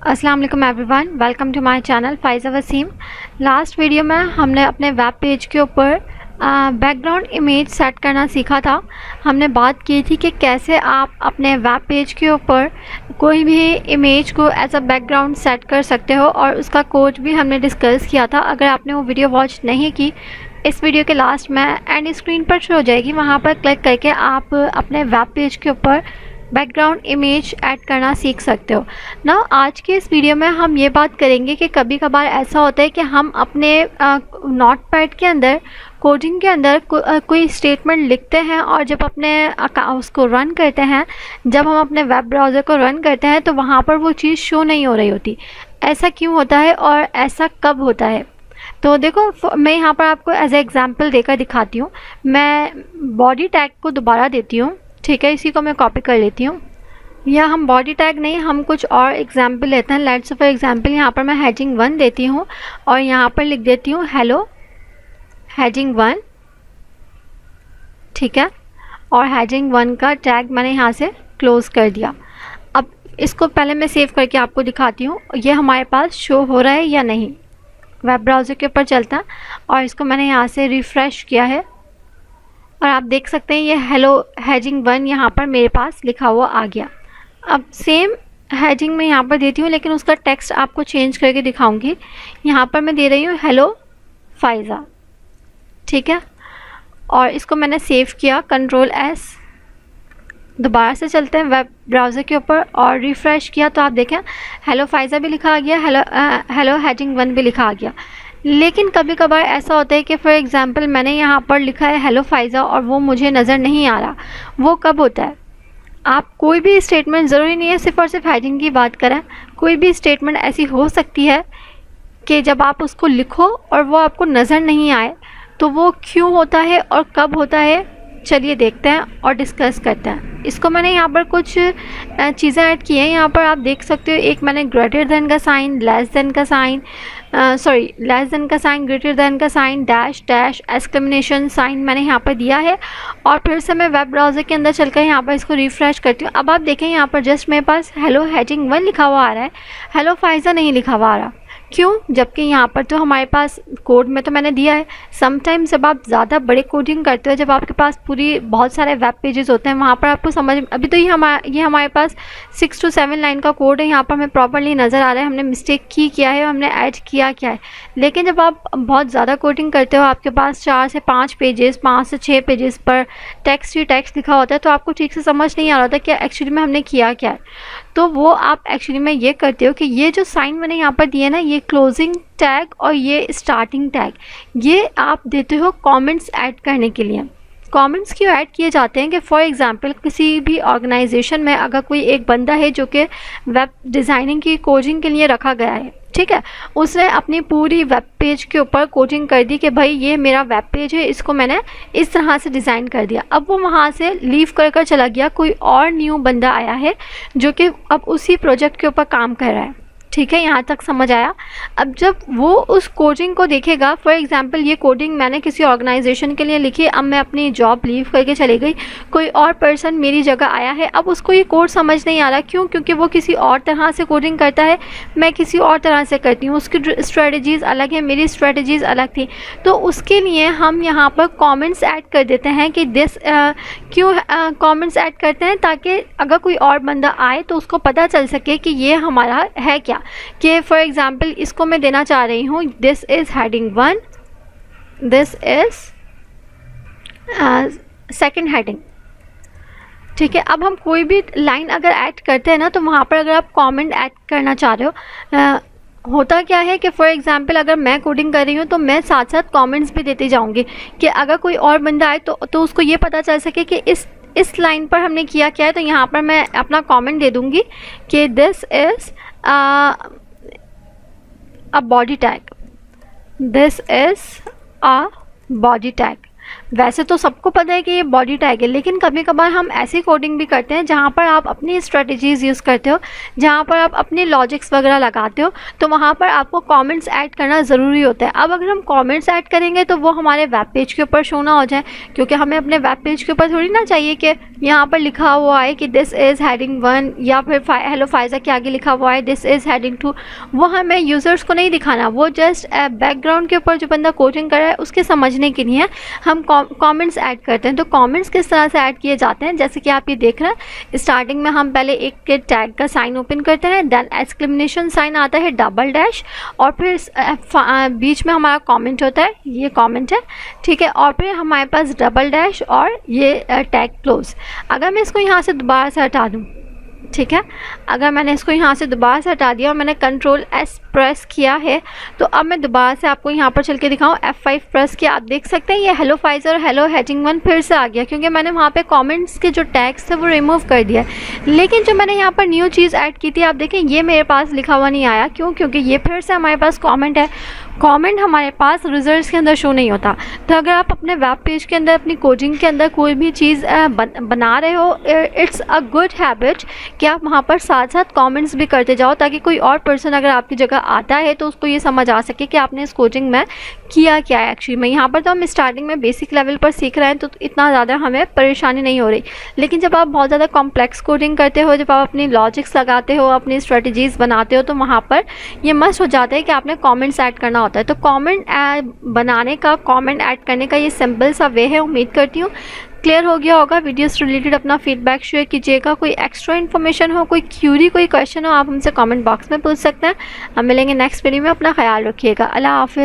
अस्सलाम वालेकुम everyone, welcome to my channel Faiza Wasim. Last video में हमने अपने वेब पेज के ऊपर बैकग्राउंड इमेज सेट करना सीखा था। हमने बात की थी कि कैसे आप अपने वेब पेज के ऊपर कोई भी इमेज को एज अ बैकग्राउंड सेट कर सकते हो और उसका कोड भी हमने डिस्कस किया था। अगर आपने वो वीडियो वॉच नहीं की, इस वीडियो के लास्ट में एंड स्क्रीन पर शो हो जाएगी, वहाँ पर क्लिक करके आप अपने वेब पेज के ऊपर बैकग्राउंड इमेज ऐड करना सीख सकते हो ना। आज के इस वीडियो में हम ये बात करेंगे कि कभी कभार ऐसा होता है कि हम अपने नोटपैड के अंदर कोडिंग के अंदर कोई स्टेटमेंट लिखते हैं और जब अपने उसको रन करते हैं, जब हम अपने वेब ब्राउज़र को रन करते हैं तो वहाँ पर वो चीज़ शो नहीं हो रही होती। ऐसा क्यों होता है और ऐसा कब होता है? तो देखो, मैं यहाँ पर आपको एज ए एग्ज़ाम्पल देकर दिखाती हूँ। मैं बॉडी टैग को दोबारा देती हूँ, ठीक है, इसी को मैं कॉपी कर लेती हूँ। या हम बॉडी टैग नहीं, हम कुछ और एग्जाम्पल लेते हैं। लेट्स फॉर एग्जाम्पल यहाँ पर मैं हेडिंग 1 देती हूँ और यहाँ पर लिख देती हूँ हेलो हेडिंग 1, ठीक है। और हेडिंग 1 का टैग मैंने यहाँ से क्लोज़ कर दिया। अब इसको पहले मैं सेव करके आपको दिखाती हूँ ये हमारे पास शो हो रहा है या नहीं। वेब ब्राउज़र के ऊपर चलता है और इसको मैंने यहाँ से रिफ़्रेश किया है और आप देख सकते हैं ये हेलो हेडिंग 1 यहाँ पर मेरे पास लिखा हुआ आ गया। अब सेम हेडिंग मैं यहाँ पर देती हूँ, लेकिन उसका टेक्स्ट आपको चेंज करके दिखाऊंगी। यहाँ पर मैं दे रही हूँ हेलो फ़ाइज़ा, ठीक है। और इसको मैंने सेव किया, Ctrl+S। दोबारा से चलते हैं वेब ब्राउज़र के ऊपर और रिफ़्रेश किया तो आप देखें हेलो फ़ाइज़ा भी लिखा आ गया, हेलो हेडिंग 1 भी लिखा आ गया। लेकिन कभी कभार ऐसा होता है कि फॉर एग्ज़ाम्पल मैंने यहाँ पर लिखा है हेलो फ़ाइज़ा और वो मुझे नज़र नहीं आ रहा। वो कब होता है? आप कोई भी स्टेटमेंट, ज़रूरी नहीं है सिर्फ़ और सिर्फ हेडिंग की बात करें, कोई भी स्टेटमेंट ऐसी हो सकती है कि जब आप उसको लिखो और वो आपको नज़र नहीं आए, तो वो क्यों होता है और कब होता है, चलिए देखते हैं और डिस्कस करते हैं। इसको मैंने यहाँ पर कुछ चीज़ें ऐड की हैं। यहाँ पर आप देख सकते हो, एक मैंने ग्रेटर देन का साइन, लेस देन का साइन, लेस देन का साइन, ग्रेटर देन का sign, dash dash, exclamation sign मैंने यहाँ पर दिया है। और फिर से मैं वेब ब्राउज़र के अंदर चलकर यहाँ पर इसको रिफ़्रेश करती हूँ। अब आप देखें यहाँ पर जस्ट मेरे पास हेलो हेडिंग 1 लिखा हुआ आ रहा है, हेलो फ़ाइज़ा नहीं लिखा हुआ आ रहा। क्यों? जबकि यहाँ पर तो हमारे पास कोड में तो मैंने दिया है। समटाइम्स जब आप ज़्यादा बड़े कोडिंग करते हो, जब आपके पास पूरी बहुत सारे वेब पेजेस होते हैं, वहाँ पर आपको समझ, अभी तो ये हमारे पास 6 to 7 लाइन का कोड है। यहाँ पर हमें प्रॉपर्ली नज़र आ रहा है हमने मिस्टेक किया है, हमने ऐड किया क्या है। लेकिन जब आप बहुत ज़्यादा कोडिंग करते हो, आपके पास 4 से 5 पेजेस, 5 से 6 पेजेस पर टेक्स्ट ही टेक्स्ट लिखा होता है, तो आपको ठीक से समझ नहीं आ रहा था कि एक्चुअली में हमने किया क्या है। तो वो आप एक्चुअली में ये करते हो कि ये जो साइन मैंने यहाँ पर दिए ना, ये क्लोजिंग टैग और ये स्टार्टिंग टैग, ये आप देते हो कमेंट्स ऐड करने के लिए। कमेंट्स क्यों ऐड किए जाते हैं कि फॉर एग्जांपल किसी भी ऑर्गेनाइजेशन में अगर कोई एक बंदा है जो कि वेब डिज़ाइनिंग की कोचिंग के लिए रखा गया है, ठीक है, उसने अपनी पूरी वेब पेज के ऊपर कोडिंग कर दी कि भाई ये मेरा वेब पेज है, इसको मैंने इस तरह से डिज़ाइन कर दिया। अब वो वहाँ से लीव कर चला गया, कोई और न्यू बंदा आया है जो कि अब उसी प्रोजेक्ट के ऊपर काम कर रहा है, ठीक है, यहाँ तक समझ आया। अब जब वो उस कोडिंग को देखेगा, फॉर एग्जांपल ये कोडिंग मैंने किसी ऑर्गेनाइजेशन के लिए लिखी, अब मैं अपनी जॉब लीव करके चली गई, कोई और पर्सन मेरी जगह आया है, अब उसको ये कोड समझ नहीं आ रहा। क्यों? क्योंकि वो किसी और तरह से कोडिंग करता है, मैं किसी और तरह से करती हूँ, उसकी स्ट्रेटजीज़ अलग है, मेरी स्ट्रेटजीज़ अलग थी। तो उसके लिए हम यहाँ पर कॉमेंट्स ऐड कर देते हैं कि क्यों कॉमेंट्स ऐड करते हैं? ताकि अगर कोई और बंदा आए तो उसको पता चल सके कि ये हमारा है क्या। कि फॉर एग्जाम्पल इसको मैं देना चाह रही हूँ this is heading 1, this is second heading, ठीक है। अब हम कोई भी लाइन अगर ऐड करते हैं ना, तो वहाँ पर अगर आप कमेंट ऐड करना चाह रहे हो, होता क्या है कि फॉर एग्जांपल अगर मैं कोडिंग कर रही हूँ तो मैं साथ साथ कमेंट्स भी देती जाऊँगी कि अगर कोई और बंदा आए तो उसको ये पता चल सके कि इस लाइन पर हमने किया क्या है। तो यहाँ पर मैं अपना कमेंट दे दूँगी कि this is a body tag, this is a body tag, वैसे तो सबको पता है कि ये बॉडी टैग है, लेकिन कभी कभार हम ऐसी कोडिंग भी करते हैं जहाँ पर आप अपनी स्ट्रेटजीज़ यूज़ करते हो, जहाँ पर आप अपने लॉजिक्स वगैरह लगाते हो, तो वहाँ पर आपको कमेंट्स ऐड करना ज़रूरी होता है। अब अगर हम कमेंट्स ऐड करेंगे तो वो हमारे वेब पेज के ऊपर शो ना हो जाए, क्योंकि हमें अपने वेब पेज के ऊपर थोड़ी ना चाहिए कि यहाँ पर लिखा हुआ है कि दिस इज़ हेडिंग 1 या फिर हेलो फाइजा के आगे लिखा हुआ है दिस इज़ हेडिंग 2। वो हमें यूज़र्स को नहीं दिखाना, वो जस्ट बैकग्राउंड के ऊपर जो बंदा कोडिंग कर रहा है उसके समझने के लिए हम कमेंट्स ऐड करते हैं। तो कमेंट्स किस तरह से ऐड किए जाते हैं, जैसे कि आप ये देख रहे हैं, स्टार्टिंग में हम पहले एक टैग का साइन ओपन करते हैं, देन एक्सक्लेमेशन साइन आता है, डबल डैश, और फिर बीच में हमारा कमेंट होता है, ये कमेंट है, ठीक है, और फिर हमारे पास डबल डैश और ये टैग क्लोज। अगर मैं इसको यहाँ से दोबारा से हटा दूँ, ठीक है, अगर मैंने इसको यहाँ से दोबारा से हटा दिया और मैंने कंट्रोल एस प्रेस किया है, तो अब मैं दोबारा से आपको यहाँ पर चल के दिखाऊँ, F5 प्रेस किया, आप देख सकते हैं ये हेलो फाइजा और हेलो हेडिंग 1 फिर से आ गया, क्योंकि मैंने वहाँ पे कमेंट्स के जो टैग्स थे वो रिमूव कर दिया। लेकिन जो मैंने यहाँ पर न्यू चीज़ ऐड की थी, आप देखें ये मेरे पास लिखा हुआ नहीं आया, क्यों? क्योंकि ये फिर से हमारे पास कमेंट है, कमेंट हमारे पास रिजल्ट्स के अंदर शो नहीं होता। तो अगर आप अपने वेब पेज के अंदर अपनी कोडिंग के अंदर कोई भी चीज़ बना रहे हो, इट्स अ गुड हैबिट कि आप वहाँ पर साथ साथ कमेंट्स भी करते जाओ, ताकि कोई और पर्सन अगर आपकी जगह आता है तो उसको ये समझ आ सके कि आपने इस कोडिंग में किया क्या है एक्चुअली में। यहाँ पर तो हम स्टार्टिंग में बेसिक लेवल पर सीख रहे हैं, तो इतना ज़्यादा हमें परेशानी नहीं हो रही। लेकिन जब आप बहुत ज़्यादा कॉम्प्लेक्स कोडिंग करते हो, जब आप अपनी लॉजिक्स लगाते हो, अपनी स्ट्रेटजीज़ बनाते हो, तो वहाँ पर ये मस्ट हो जाता है कि आपने कमेंट्स ऐड करना होता है। तो कमेंट बनाने का, कमेंट ऐड करने का ये सिंपल सा वे है। उम्मीद करती हूँ क्लियर हो गया होगा। वीडियो से रिलेटेड अपना फीडबैक शेयर कीजिएगा। कोई एक्स्ट्रा इन्फॉर्मेशन हो, कोई क्यूरी, कोई क्वेश्चन हो, आप हमसे कमेंट बॉक्स में पूछ सकते हैं। हम मिलेंगे नेक्स्ट वीडियो में। अपना ख्याल रखिएगा। अल्लाह हाफिज़।